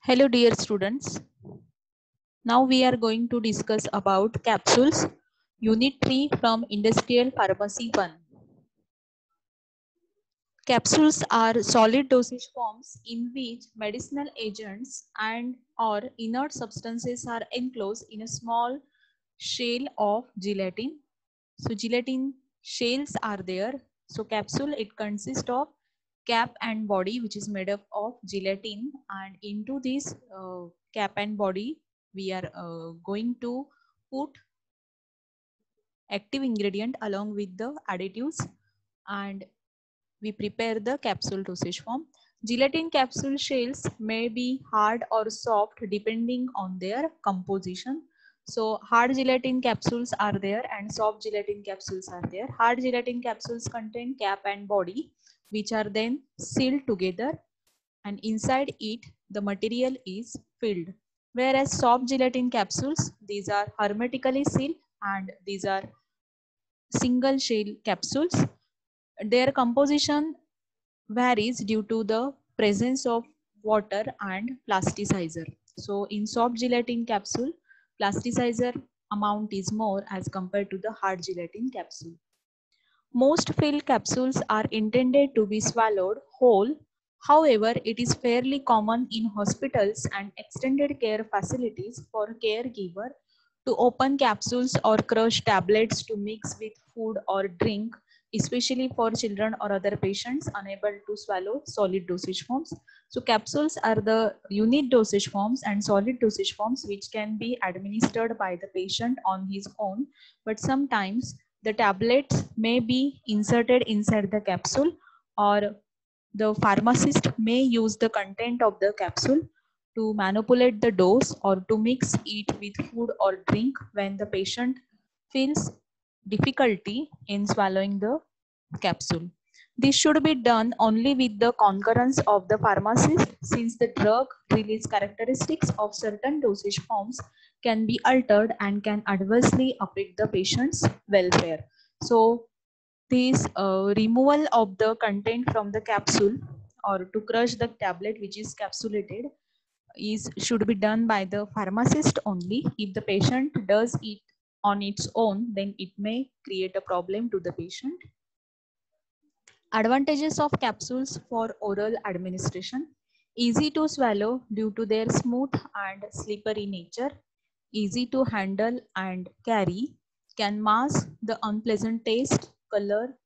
Hello dear students. Now we are going to discuss about capsules, unit 3 from Industrial Pharmacy 1. Capsules are solid dosage forms in which medicinal agents and or inert substances are enclosed in a small shell of gelatin. So gelatin shells are there. So capsule, it consists of cap and body which is made up of gelatin, and into this cap and body we are going to put active ingredient along with the additives, and we prepare the capsule dosage form. Gelatin capsule shells may be hard or soft depending on their composition. So hard gelatin capsules are there and soft gelatin capsules are there. Hard gelatin capsules contain cap and body which are then sealed together, and inside it the material is filled. Whereas soft gelatin capsules, these are hermetically sealed and these are single shell capsules. Their composition varies due to the presence of water and plasticizer. So in soft gelatin capsule, plasticizer amount is more as compared to the hard gelatin capsule. Most filled capsules are intended to be swallowed whole. However, it is fairly common in hospitals and extended care facilities for caregiver to open capsules or crush tablets to mix with food or drink, especially for children or other patients unable to swallow solid dosage forms. So capsules are the unit dosage forms and solid dosage forms which can be administered by the patient on his own, but sometimes the tablets may be inserted inside the capsule, or the pharmacist may use the content of the capsule to manipulate the dose or to mix it with food or drink when the patient feels difficulty in swallowing the capsule. This should be done only with the concurrence of the pharmacist, since the drug release characteristics of certain dosage forms can be altered and can adversely affect the patient's welfare. So this removal of the content from the capsule or to crush the tablet which is capsulated is should be done by the pharmacist only. If the patient does it on its own, then it may create a problem to the patient. Advantages of capsules for oral administration: easy to swallow due to their smooth and slippery nature, easy to handle and carry, can mask the unpleasant taste, color,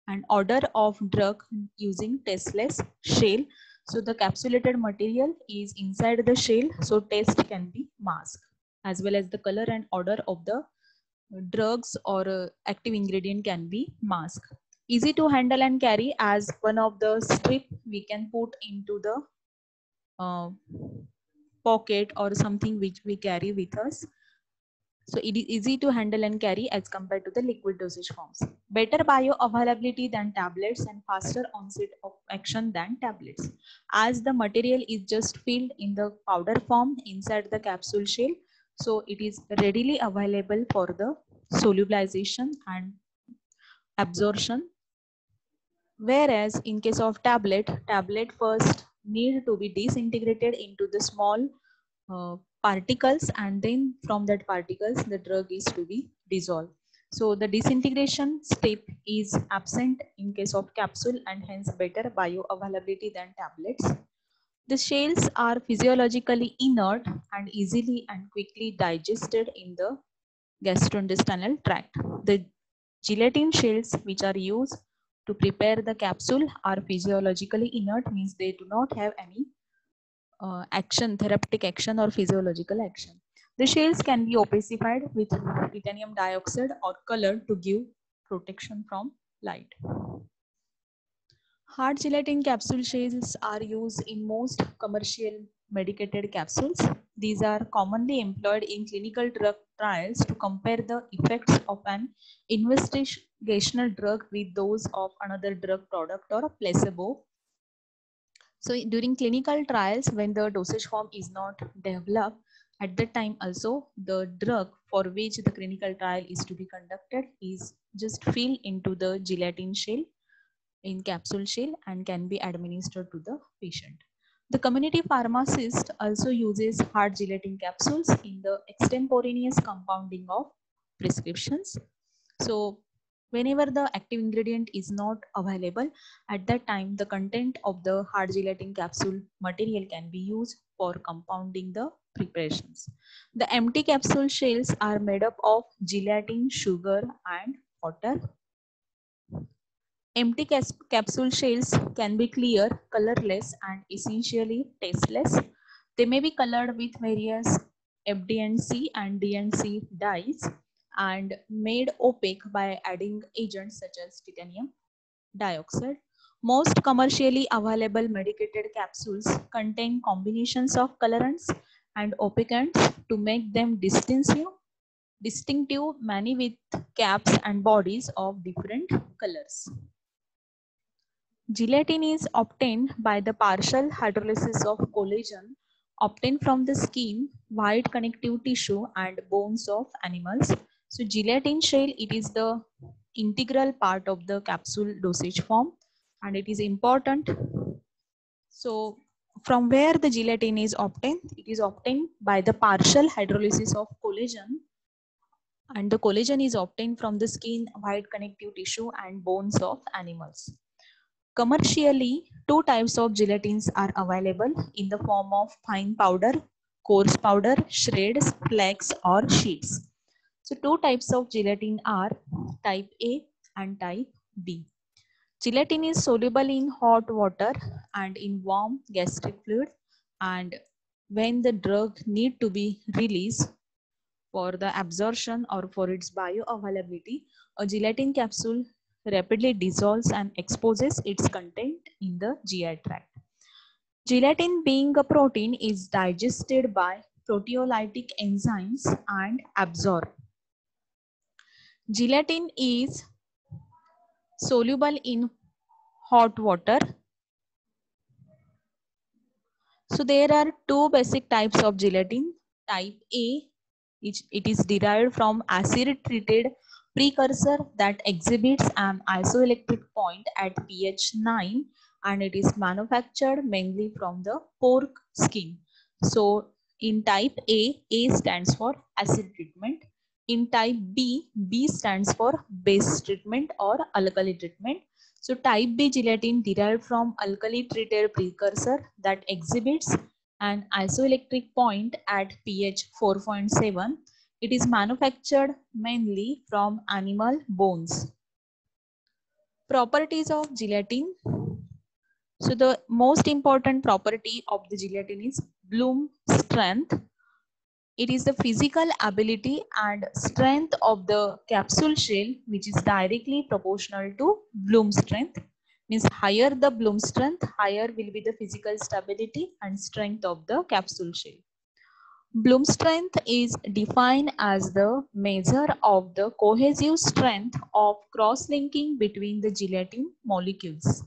and odor of drug using tasteless shell. So the capsulated material is inside the shell, so taste can be masked, as well as the color and odor of the drugs or active ingredient can be masked. Easy to handle and carry, as one of the strip we can put into the uh, pocket or something which we carry with us. So it is easy to handle and carry as compared to the liquid dosage forms. Better bioavailability than tablets and faster onset of action than tablets. As the material is just filled in the powder form inside the capsule shell, so it is readily available for the solubilization and absorption. Whereas in case of tablet first need to be disintegrated into the small particles, and then from that particles the drug is to be dissolved. So the disintegration step is absent in case of capsule and hence better bioavailability than tablets. The shells are physiologically inert and easily and quickly digested in the gastrointestinal tract. The gelatin shells which are used to prepare the capsule are physiologically inert, means they do not have any action, therapeutic action or physiological action. The shells can be opacified with titanium dioxide or colored to give protection from light. Hard gelatin capsule shells are used in most commercial medicated capsules. These are commonly employed in clinical drug trials to compare the effects of an investigational drug with those of another drug product or a placebo. So during clinical trials, when the dosage form is not developed, at that time also the drug for which the clinical trial is to be conducted is just filled into the gelatin shell in capsule shell and can be administered to the patient. The community pharmacist also uses hard gelatin capsules in the extemporaneous compounding of prescriptions. So whenever the active ingredient is not available, at that time the content of the hard gelatin capsule material can be used for compounding the preparations. The empty capsule shells are made up of gelatin, sugar and water. Empty capsule shells can be clear, colorless and essentially tasteless. They may be colored with various FD&C and DNC dyes and made opaque by adding agents such as titanium dioxide. Most commercially available medicated capsules contain combinations of colorants and opacants to make them distinctive, many with caps and bodies of different colors. Gelatin is obtained by the partial hydrolysis of collagen obtained from the skin, white connective tissue and bones of animals. So gelatin shell, it is the integral part of the capsule dosage form and it is important. So from where the gelatin is obtained? It is obtained by the partial hydrolysis of collagen, and the collagen is obtained from the skin, white connective tissue and bones of animals. Commercially, two types of gelatins are available in the form of fine powder, coarse powder, shreds, flakes or sheets. So two types of gelatin are type A and type B. Gelatin is soluble in hot water and in warm gastric fluid, and when the drug need to be released for the absorption or for its bioavailability, a gelatin capsule rapidly dissolves and exposes its content in the GI tract. Gelatin, being a protein, is digested by proteolytic enzymes and absorbed. Gelatin is soluble in hot water. So there are two basic types of gelatin. Type A, it is derived from acid treated precursor that exhibits an isoelectric point at pH 9 and it is manufactured mainly from the pork skin. So in type A stands for acid treatment. In type B stands for base treatment or alkali treatment. So type B gelatin derived from alkali treated precursor that exhibits an isoelectric point at pH 4.7. It is manufactured mainly from animal bones. Properties of gelatin. So the most important property of the gelatin is bloom strength. It is the physical ability and strength of the capsule shell which is directly proportional to bloom strength. Means higher the bloom strength, higher will be the physical stability and strength of the capsule shell. Bloom strength is defined as the measure of the cohesive strength of cross-linking between the gelatin molecules.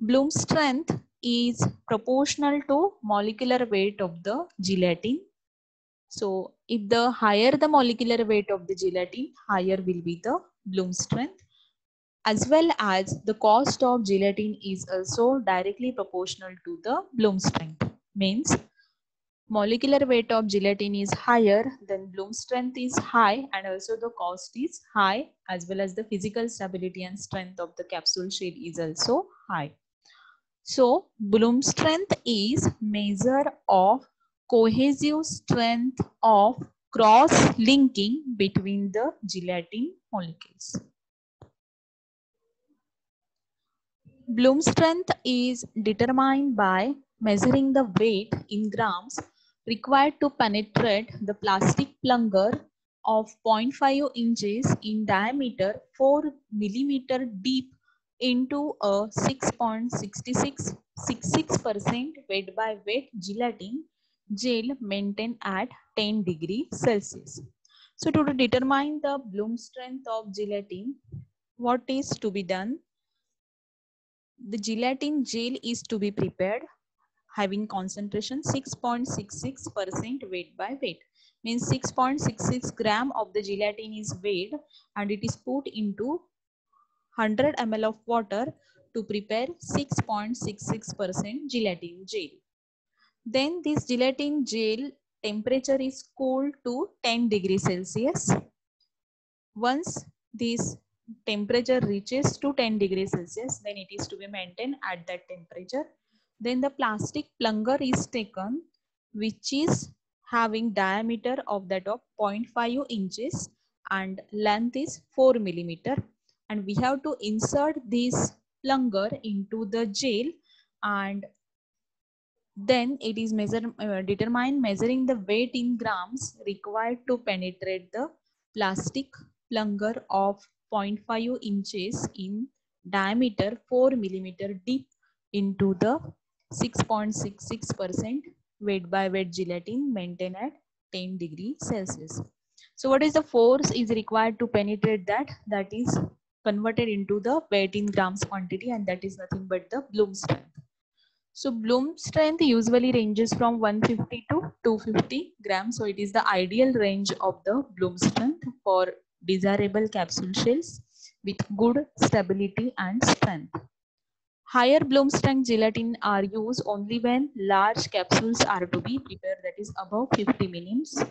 Bloom strength is proportional to molecular weight of the gelatin. So if the higher the molecular weight of the gelatin, higher will be the bloom strength. As well as the cost of gelatin is also directly proportional to the bloom strength. Means molecular weight of gelatin is higher, then bloom strength is high and also the cost is high, as well as the physical stability and strength of the capsule shell is also high. So bloom strength is measure of cohesive strength of cross-linking between the gelatin molecules. Bloom strength is determined by measuring the weight in grams required to penetrate the plastic plunger of 0.5 inches in diameter 4 millimeter deep into a 6.66% weight by weight gelatin gel maintained at 10 degrees Celsius. So to determine the bloom strength of gelatin, what is to be done? The gelatin gel is to be prepared having concentration 6.66% weight by weight. Means 6.66 gram of the gelatin is weighed and it is put into 100 ml of water to prepare 6.66% gelatin gel. Then this gelatin gel temperature is cooled to 10 degrees Celsius. Once this temperature reaches to 10 degrees Celsius, then it is to be maintained at that temperature. Then the plastic plunger is taken, which is having diameter of that of 0.5 inches and length is 4 millimeter. And we have to insert this plunger into the gel, and then it is determined measuring the weight in grams required to penetrate the plastic plunger of 0.5 inches in diameter 4 millimeter deep into the 6.66% weight by weight gelatin maintained at 10 degrees Celsius. So what is the force is required to penetrate that? That is converted into the weight in grams quantity, and that is nothing but the Bloom strength. So Bloom strength usually ranges from 150 to 250 grams. So it is the ideal range of the Bloom strength for desirable capsule shells with good stability and strength. Higher Bloom strength gelatin are used only when large capsules are to be prepared, that is above 50 minims.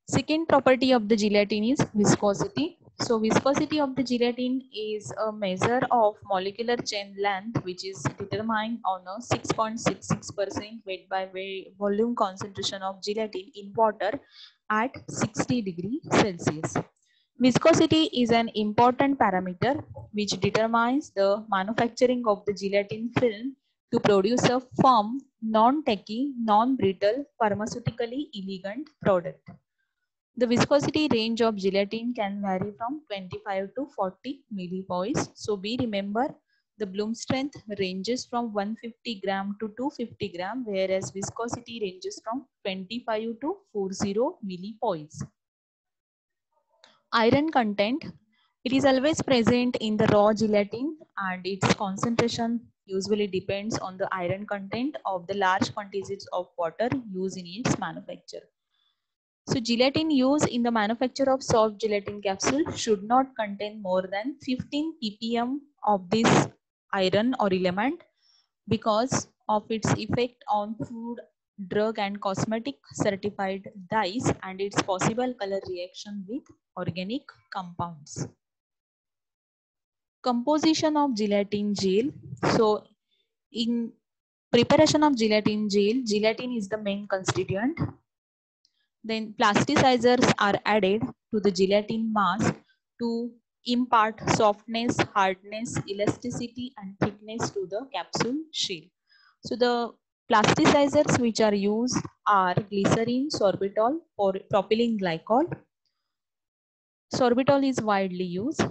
Second property of the gelatin is viscosity. So viscosity of the gelatin is a measure of molecular chain length, which is determined on a 6.66% weight by weight volume concentration of gelatin in water at 60 degrees Celsius. Viscosity is an important parameter which determines the manufacturing of the gelatin film to produce a firm, non-tacky, non-brittle, pharmaceutically elegant product. The viscosity range of gelatin can vary from 25 to 40 millipoise. So we remember the Bloom strength ranges from 150 gram to 250 gram, whereas viscosity ranges from 25 to 40 millipoise. Iron content. It is always present in the raw gelatin, and its concentration usually depends on the iron content of the large quantities of water used in its manufacture. So gelatin used in the manufacture of soft gelatin capsule should not contain more than 15 ppm of this iron or element because of its effect on food, drug and cosmetic certified dyes and its possible color reaction with organic compounds. Composition of gelatin gel. So in preparation of gelatin gel, gelatin is the main constituent. Then plasticizers are added to the gelatin mass to impart softness, hardness, elasticity and thickness to the capsule shell. So the plasticizers which are used are glycerin, sorbitol, or propylene glycol. Sorbitol is widely used.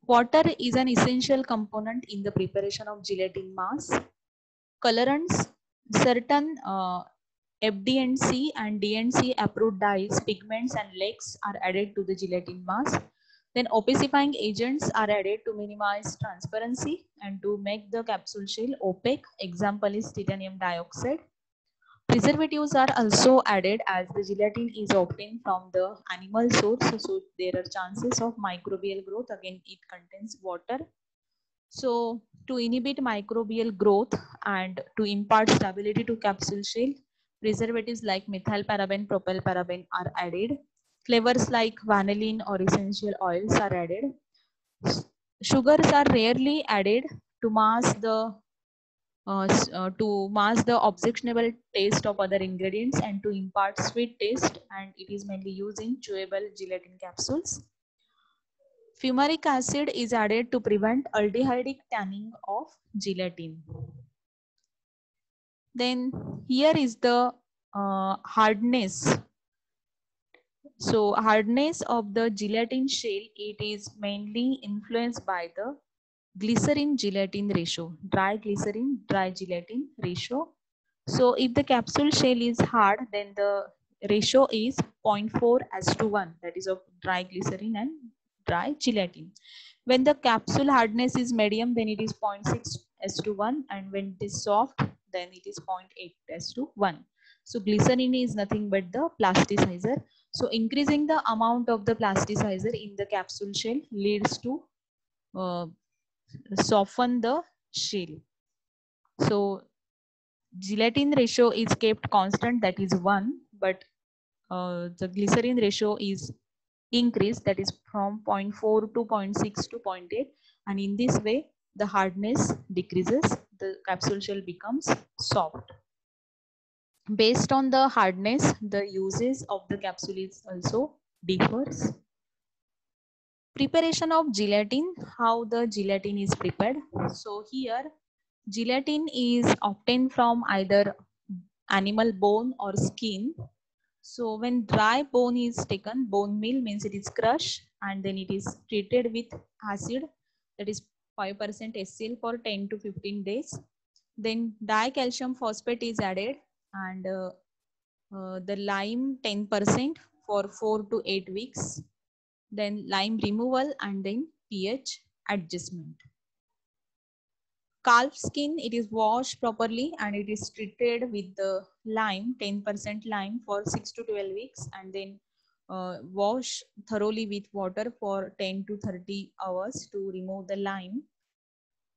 Water is an essential component in the preparation of gelatin mass. Colorants, certain FD&C and DNC approved dyes, pigments and lakes are added to the gelatin mass. Then opacifying agents are added to minimize transparency and to make the capsule shell opaque. Example is titanium dioxide. Preservatives are also added as the gelatin is obtained from the animal source. So there are chances of microbial growth. Again, it contains water. So to inhibit microbial growth and to impart stability to capsule shell, preservatives like methyl paraben, propyl paraben are added. Flavors like vanillin or essential oils are added. Sugars are rarely added to mask the objectionable taste of other ingredients and to impart sweet taste, and it is mainly used in chewable gelatin capsules. Fumaric acid is added to prevent aldehydic tanning of gelatin. Then here is the hardness. So hardness of the gelatin shell, it is mainly influenced by the glycerin gelatin ratio, dry glycerin dry gelatin ratio. So if the capsule shell is hard, then the ratio is 0.4:1, that is of dry glycerin and dry gelatin. When the capsule hardness is medium, then it is 0.6:1, and when it is soft, then it is 0.8:1. So glycerin is nothing but the plasticizer. So increasing the amount of the plasticizer in the capsule shell leads to soften the shell. So gelatin ratio is kept constant, that is 1, but the glycerin ratio is increased, that is from 0.4 to 0.6 to 0.8, and in this way the hardness decreases, the capsule shell becomes soft. Based on the hardness, the uses of the capsule is also differs. Preparation of gelatin, how the gelatin is prepared. So here gelatin is obtained from either animal bone or skin. So when dry bone is taken, bone meal means it is crushed and then it is treated with acid, that is 5% HCl for 10 to 15 days. Then dicalcium phosphate is added and the lime 10% for 4 to 8 weeks. Then lime removal and then pH adjustment. Calf skin, it is washed properly and it is treated with the lime, 10% lime for 6 to 12 weeks, and then wash thoroughly with water for 10 to 30 hours to remove the lime.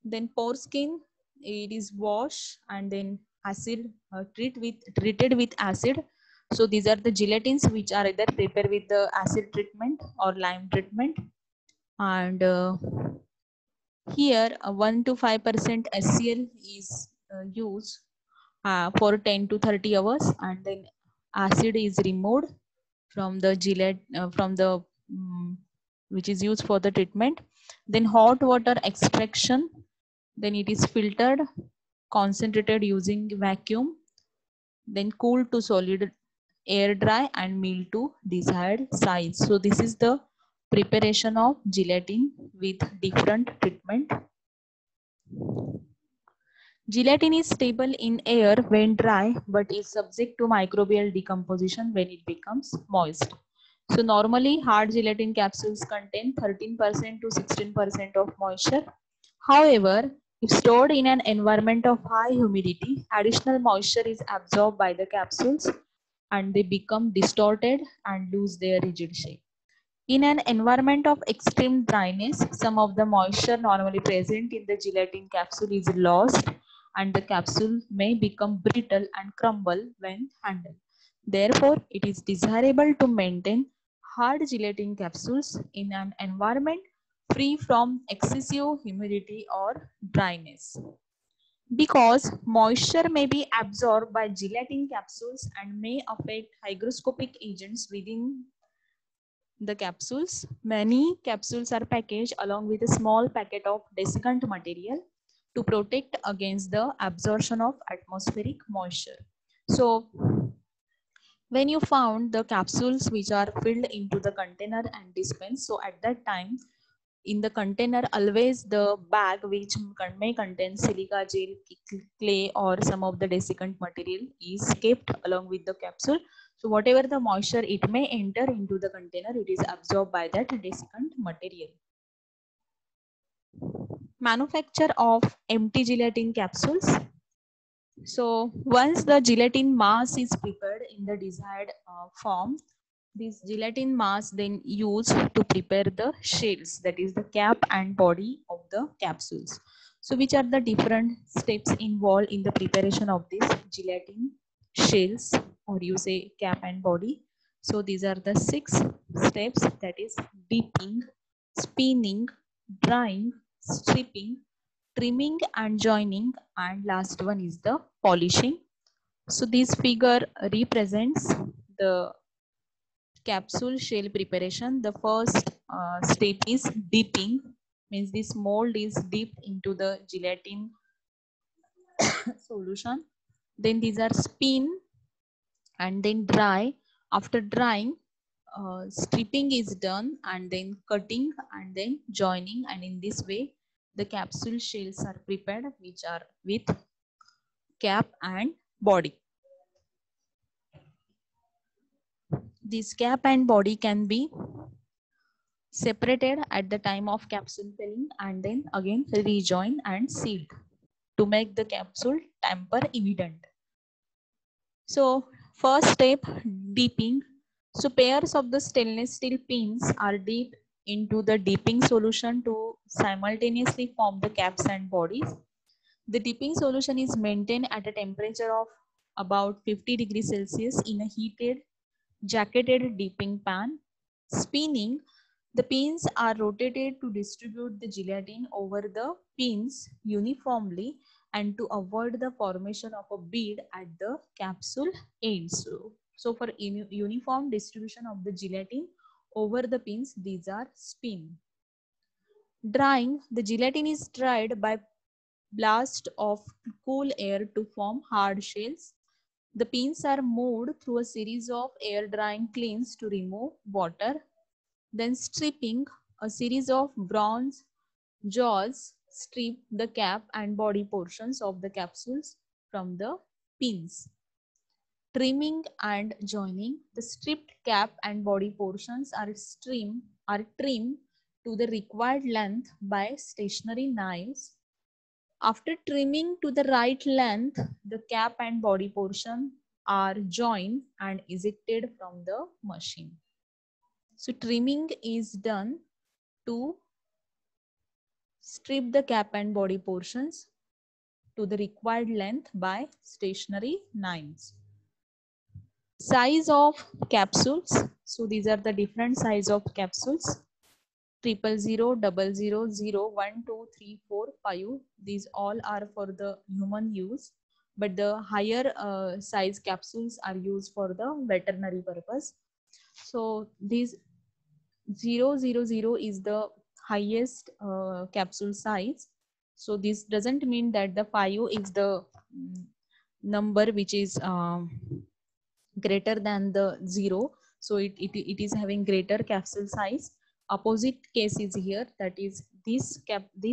Then foreskin, it is washed and then acid treated with acid. So these are the gelatins which are either prepared with the acid treatment or lime treatment. And here 1 to 5% HCl is used for 10 to 30 hours, and then acid is removed from the which is used for the treatment. Then hot water extraction, then it is filtered, concentrated using vacuum, then cooled to solid, air dry and milled to desired size. So this is the preparation of gelatin with different treatment. Gelatin is stable in air when dry, but is subject to microbial decomposition when it becomes moist. So normally hard gelatin capsules contain 13% to 16% of moisture. However, if stored in an environment of high humidity, additional moisture is absorbed by the capsules and they become distorted and lose their rigid shape. In an environment of extreme dryness, some of the moisture normally present in the gelatin capsule is lost and the capsule may become brittle and crumble when handled. Therefore, it is desirable to maintain hard gelatin capsules in an environment free from excessive humidity or dryness. Because moisture may be absorbed by gelatin capsules and may affect hygroscopic agents within the capsules. Many capsules are packaged along with a small packet of desiccant material to protect against the absorption of atmospheric moisture. So when you found the capsules which are filled into the container and dispensed, so at that time in the container always the bag which may contain silica gel, clay or some of the desiccant material is kept along with the capsule. So whatever the moisture it may enter into the container, it is absorbed by that desiccant material. Manufacture of empty gelatin capsules. So once the gelatin mass is prepared in the desired form, this gelatin mass then used to prepare the shells, that is the cap and body of the capsules. So which are the different steps involved in the preparation of this gelatin shells, or you say cap and body? So these are the 6 steps, that is dipping, spinning, drying, stripping, trimming and joining, and last one is the polishing. So this figure represents the capsule shell preparation. The first step is dipping, means this mold is dipped into the gelatin solution. Then these are spin and then dry. After drying, stripping is done and then cutting and then joining, and in this way the capsule shells are prepared, which are with cap and body. This cap and body can be separated at the time of capsule filling and then again rejoined and sealed to make the capsule tamper evident. So first step, dipping. So pairs of the stainless steel pins are dipped into the dipping solution to simultaneously form the caps and bodies. The dipping solution is maintained at a temperature of about 50 degrees Celsius in a heated, jacketed dipping pan. Spinning, the pins are rotated to distribute the gelatin over the pins uniformly and to avoid the formation of a bead at the capsule ends. So for uniform distribution of the gelatin over the pins, these are spin. Drying, the gelatin is dried by blast of cool air to form hard shells. The pins are moved through a series of air drying cleans to remove water. Then stripping, a series of bronze jaws strip the cap and body portions of the capsules from the pins. Trimming and joining, the stripped cap and body portions are trimmed to the required length by stationary knives. After trimming to the right length, the cap and body portion are joined and ejected from the machine. So trimming is done to strip the cap and body portions to the required length by stationary knives. Size of capsules. So these are the different size of capsules. 000, 000, 0, 1, 2, 3, 4, 5. These all are for the human use, but the higher size capsules are used for the veterinary purpose. So these 000 is the highest capsule size. So this doesn't mean that the 5 is the number which is greater than the 0. So it is having greater capsule size. Opposite case is here, that is this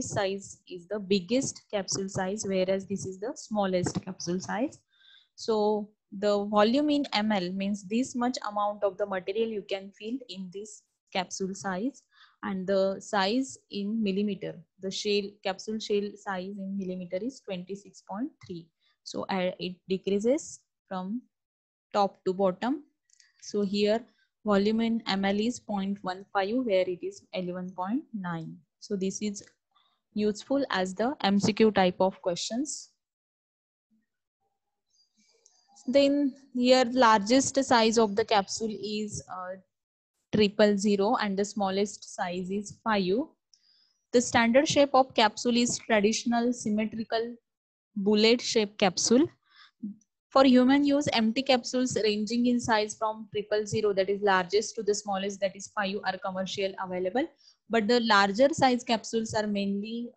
size is the biggest capsule size, whereas this is the smallest capsule size. So the volume in ml means this much amount of the material you can fill in this capsule size, and the size in millimeter, the capsule shell size in millimeter is 26.3. So it decreases from top to bottom. So here volume in ml is 0.15, where it is 11.9. So this is useful as the MCQ type of questions. Then here largest size of the capsule is 000 and the smallest size is 5. The standard shape of capsule is traditional symmetrical bullet shaped capsule. For human use, empty capsules ranging in size from 000, that is largest, to the smallest, that is 5, are commercial available. But the larger size capsules are mainly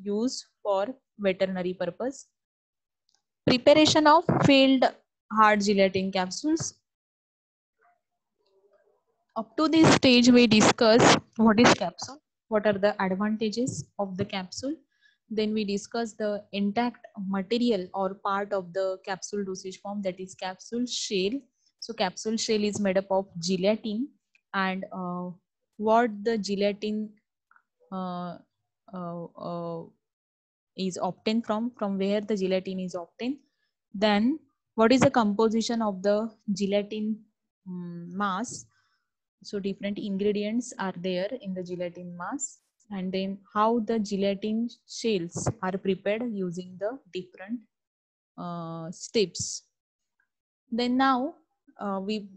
used for veterinary purpose. Preparation of filled hard gelatin capsules. Up to this stage, we discuss what is capsule, what are the advantages of the capsule. Then we discuss the intact material or part of the capsule dosage form, that is capsule shell. So capsule shell is made up of gelatin, and what the gelatin uh, is obtained from where the gelatin is obtained. Then what is the composition of the gelatin mass. So different ingredients are there in the gelatin mass, and then how the gelatin shells are prepared using the different steps. Then now we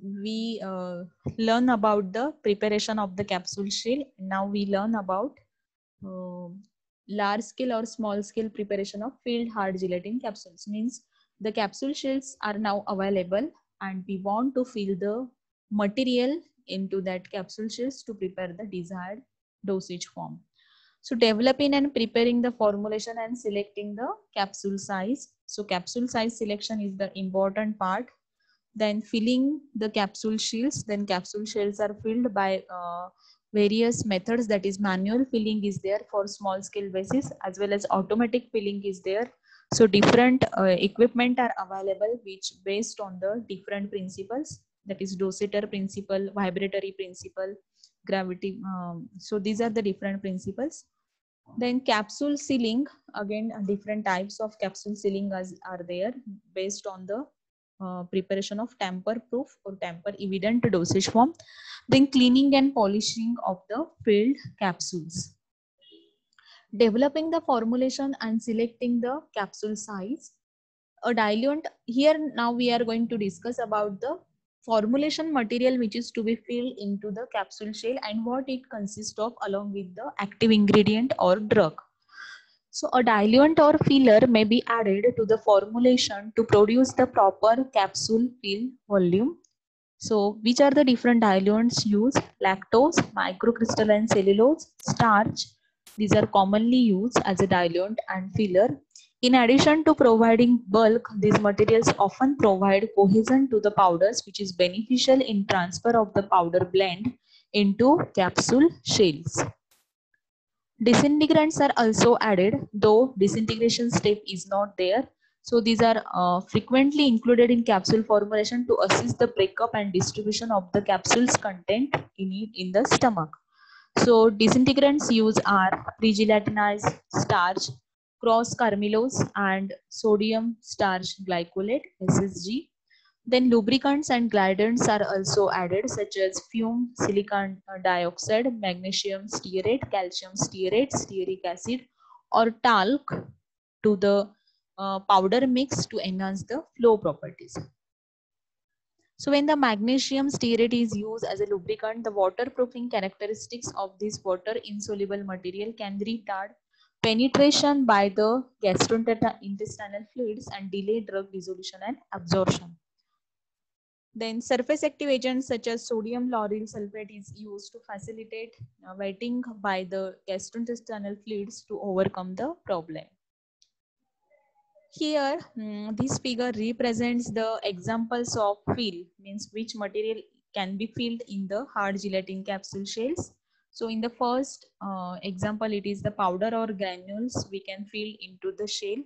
learn about the preparation of the capsule shell. Now we learn about uh, large scale or small scale preparation of filled hard gelatin capsules. Means the capsule shells are now available, and we want to fill the material into that capsule shells to prepare the desired dosage form. So developing and preparing the formulation and selecting the capsule size. So capsule size selection is the important part. Then filling the capsule shells. Then capsule shells are filled by various methods, that is manual filling is there for small scale basis, as well as automatic filling is there. So different equipment are available which based on the different principles, that is dosimeter principle, vibratory principle, gravity. So these are the different principles. Then capsule sealing, again different types of capsule sealing are there based on the preparation of tamper-proof or tamper-evident dosage form. Then cleaning and polishing of the filled capsules. Developing the formulation and selecting the capsule size. A diluent, here now we are going to discuss about the formulation material which is to be filled into the capsule shell and what it consists of along with the active ingredient or drug. So a diluent or filler may be added to the formulation to produce the proper capsule fill volume. So which are the different diluents used? Lactose, microcrystalline cellulose, starch. These are commonly used as a diluent and filler. In addition to providing bulk, these materials often provide cohesion to the powders, which is beneficial in transfer of the powder blend into capsule shells. Disintegrants are also added, though disintegration step is not there. So these are frequently included in capsule formulation to assist the breakup and distribution of the capsule's content in the stomach. So disintegrants used are pre-gelatinized starch, cross-carmylose, and sodium starch glycolate (SSG). Then lubricants and glidants are also added, such as fume, silicon dioxide, magnesium stearate, calcium stearate, stearic acid, or talc to the powder mix to enhance the flow properties. So when the magnesium stearate is used as a lubricant, the waterproofing characteristics of this water insoluble material can retard penetration by the gastrointestinal fluids and delay drug dissolution and absorption. Then surface active agents such as sodium lauryl sulfate is used to facilitate wetting by the gastrointestinal fluids to overcome the problem. Here, this figure represents the examples of fill, means which material can be filled in the hard gelatin capsule shells. So in the first example, it is the powder or granules we can fill into the shell.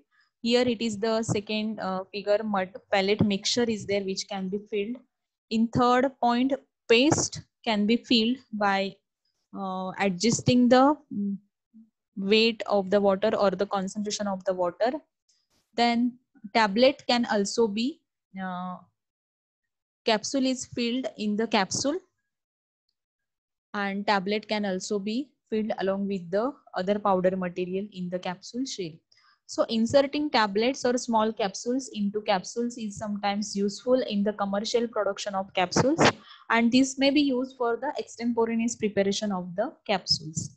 Here it is the second figure, mud pellet mixture is there which can be filled. In third point, paste can be filled by adjusting the weight of the water or the concentration of the water. Then tablet can also be, capsule is filled in the capsule and tablet can also be filled along with the other powder material in the capsule shell. So inserting tablets or small capsules into capsules is sometimes useful in the commercial production of capsules, and this may be used for the extemporaneous preparation of the capsules.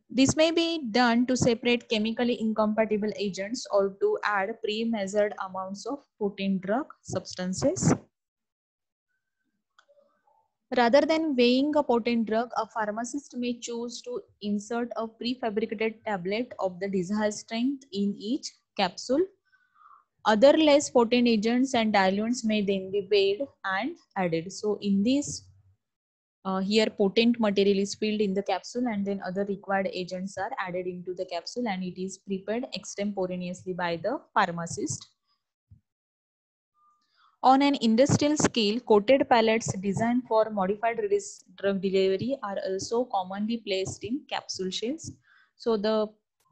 This may be done to separate chemically incompatible agents or to add pre-measured amounts of potent drug substances. Rather than weighing a potent drug, a pharmacist may choose to insert a prefabricated tablet of the desired strength in each capsule. Other less potent agents and diluents may then be weighed and added. So in this, here potent material is filled in the capsule and then other required agents are added into the capsule and it is prepared extemporaneously by the pharmacist. On an industrial scale, coated pellets designed for modified release drug delivery are also commonly placed in capsule shells. So the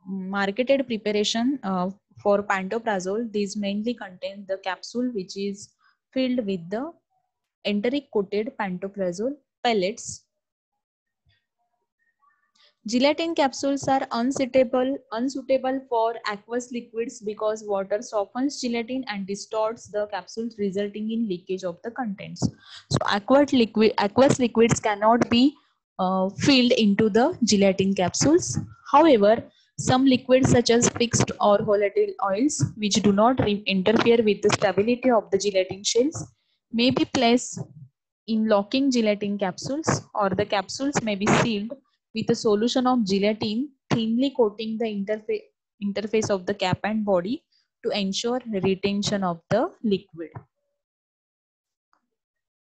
marketed preparation for pantoprazole, these mainly contain the capsule which is filled with the enteric coated pantoprazole pellets. Gelatin capsules are unsuitable for aqueous liquids because water softens gelatin and distorts the capsules, resulting in leakage of the contents. So aqueous liquids cannot be filled into the gelatin capsules. However, some liquids such as fixed or volatile oils, which do not interfere with the stability of the gelatin shells, may be placed in locking gelatin capsules, or the capsules may be sealed with a solution of gelatin thinly coating the interface of the cap and body to ensure retention of the liquid.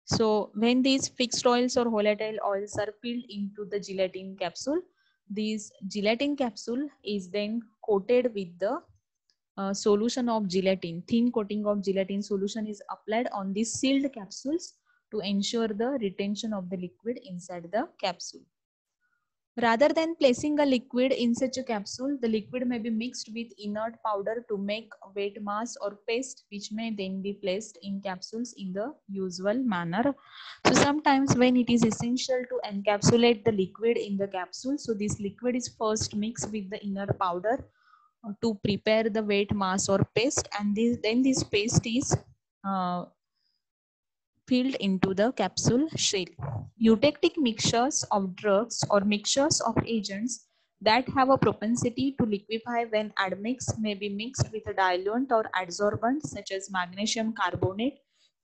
So when these fixed oils or volatile oils are filled into the gelatin capsule, this gelatin capsule is then coated with the solution of gelatin. Thin coating of gelatin solution is applied on these sealed capsules to ensure the retention of the liquid inside the capsule. Rather than placing a liquid in such a capsule, the liquid may be mixed with inert powder to make wet mass or paste, which may then be placed in capsules in the usual manner. So sometimes when it is essential to encapsulate the liquid in the capsule, so this liquid is first mixed with the inert powder to prepare the wet mass or paste, and then this paste is filled into the capsule shell. Eutectic mixtures of drugs or mixtures of agents that have a propensity to liquefy when admixed may be mixed with a diluent or adsorbent such as magnesium carbonate,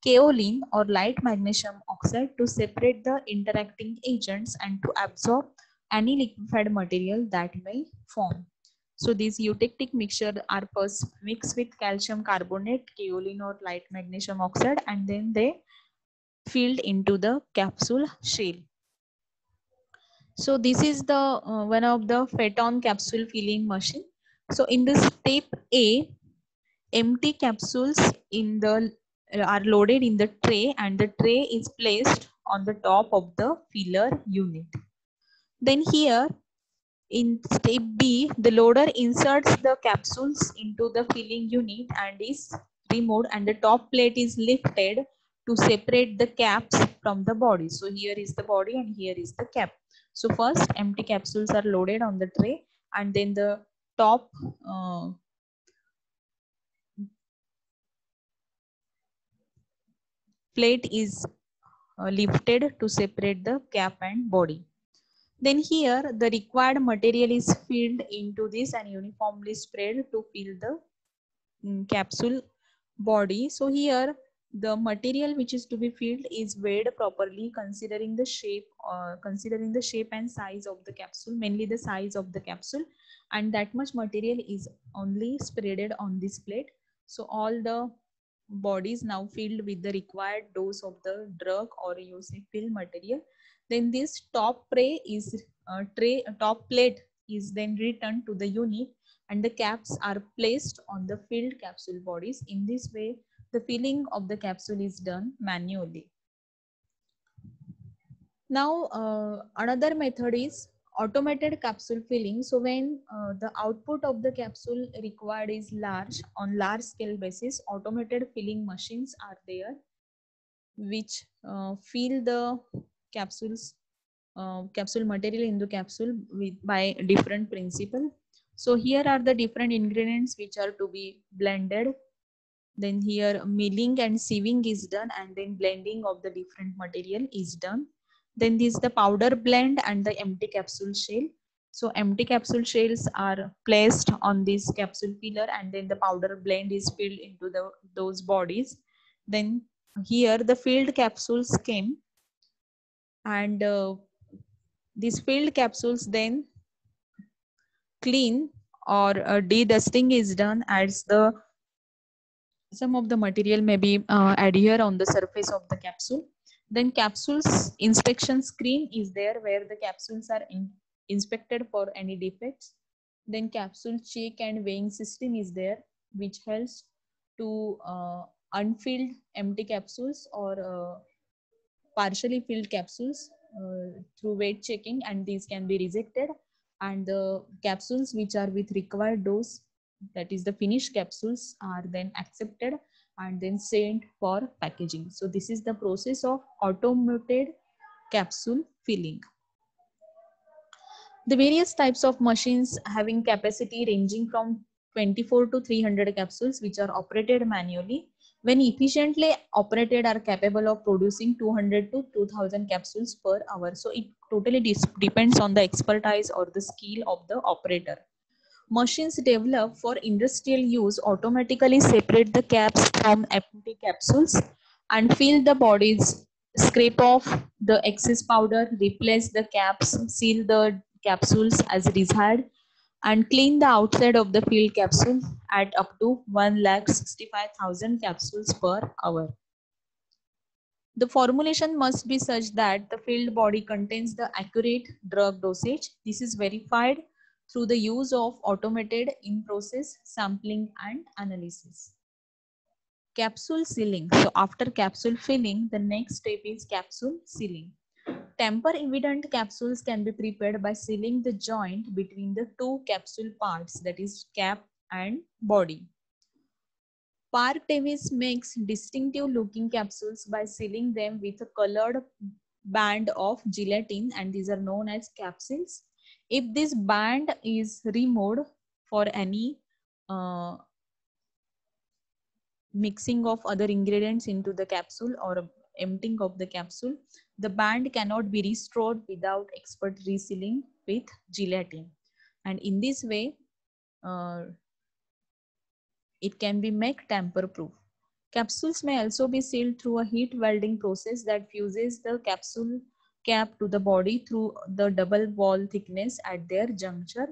kaolin, or light magnesium oxide to separate the interacting agents and to absorb any liquefied material that may form. So these eutectic mixtures are first mixed with calcium carbonate, kaolin, or light magnesium oxide, and then they filled into the capsule shell. So this is the one of the Phaeton capsule filling machine. So in this step A, empty capsules in the are loaded in the tray, and the tray is placed on the top of the filler unit. Then here in step B, the loader inserts the capsules into the filling unit and is removed, and the top plate is lifted to separate the caps from the body. So here is the body and here is the cap. So first empty capsules are loaded on the tray, and then the top plate is lifted to separate the cap and body. Then here the required material is filled into this and uniformly spread to fill the capsule body. So here the material which is to be filled is weighed properly considering the shape and size of the capsule, mainly the size of the capsule, and that much material is only spreaded on this plate. So all the body is now filled with the required dose of the drug, or you say fill material. Then this top top plate is then returned to the unit, and the caps are placed on the filled capsule bodies. In this way, the filling of the capsule is done manually. Now, another method is automated capsule filling. So when the output of the capsule required is large, on large scale basis, automated filling machines are there which fill the capsules capsule material in the capsule by different principle. So here are the different ingredients which are to be blended. Then here milling and sieving is done, and then blending of the different material is done. Then this is the powder blend and the empty capsule shell. So empty capsule shells are placed on this capsule filler, and then the powder blend is filled into those bodies. Then here the filled capsules came, and these filled capsules then clean or de-dusting is done as some of the material may be adhere on the surface of the capsule. Then capsules inspection screen is there where the capsules are inspected for any defects. Then capsule check and weighing system is there which helps to unfilled empty capsules or partially filled capsules through weight checking, and these can be rejected, and the capsules which are with required dose, that is the finished capsules, are then accepted and then sent for packaging. So this is the process of automated capsule filling. The various types of machines having capacity ranging from 24 to 300 capsules which are operated manually, when efficiently operated, are capable of producing 200 to 2000 capsules per hour. So it totally depends on the expertise or the skill of the operator. Machines developed for industrial use automatically separate the caps from empty capsules and fill the bodies, scrape off the excess powder, replace the caps, seal the capsules as desired, and clean the outside of the filled capsule at up to 1,65,000 capsules per hour. The formulation must be such that the filled body contains the accurate drug dosage. This is verified through the use of automated in-process sampling and analysis. Capsule sealing. So after capsule filling, the next step is capsule sealing. Tamper-evident capsules can be prepared by sealing the joint between the two capsule parts, that is cap and body. Park Davis makes distinctive looking capsules by sealing them with a colored band of gelatin, and these are known as capsules. If this band is removed for any mixing of other ingredients into the capsule or emptying of the capsule, the band cannot be restored without expert resealing with gelatin. And in this way, it can be made tamper proof. Capsules may also be sealed through a heat welding process that fuses the capsule cap to the body through the double wall thickness at their juncture.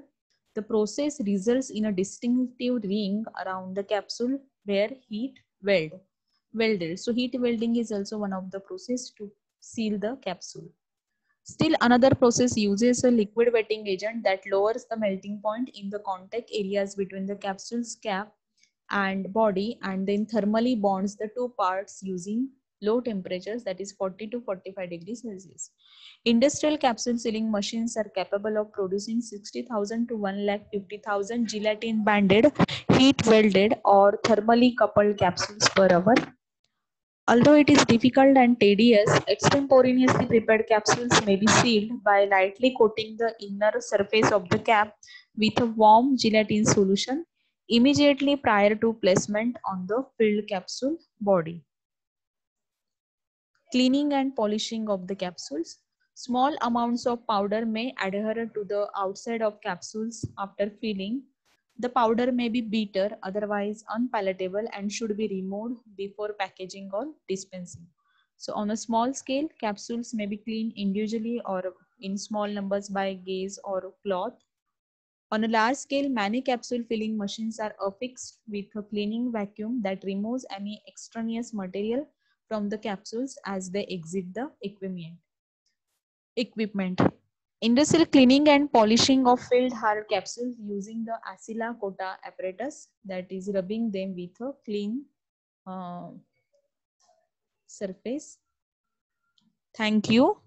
The process results in a distinctive ring around the capsule where heat welded. So heat welding is also one of the process to seal the capsule. Still another process uses a liquid wetting agent that lowers the melting point in the contact areas between the capsule's cap and body, and then thermally bonds the two parts using low temperatures, that is 40 to 45 degrees Celsius. Industrial capsule sealing machines are capable of producing 60,000 to 1,50,000 gelatin banded, heat welded or thermally coupled capsules per hour. Although it is difficult and tedious, extemporaneously prepared capsules may be sealed by lightly coating the inner surface of the cap with a warm gelatin solution immediately prior to placement on the filled capsule body. Cleaning and polishing of the capsules. Small amounts of powder may adhere to the outside of capsules after filling. The powder may be bitter, otherwise unpalatable, and should be removed before packaging or dispensing. So on a small scale, capsules may be cleaned individually or in small numbers by gaze or cloth. On a large scale, many capsule filling machines are affixed with a cleaning vacuum that removes any extraneous material from the capsules as they exit the equipment. Industrial cleaning and polishing of filled hard capsules using the Acila Cota apparatus, that is rubbing them with a clean surface. Thank you.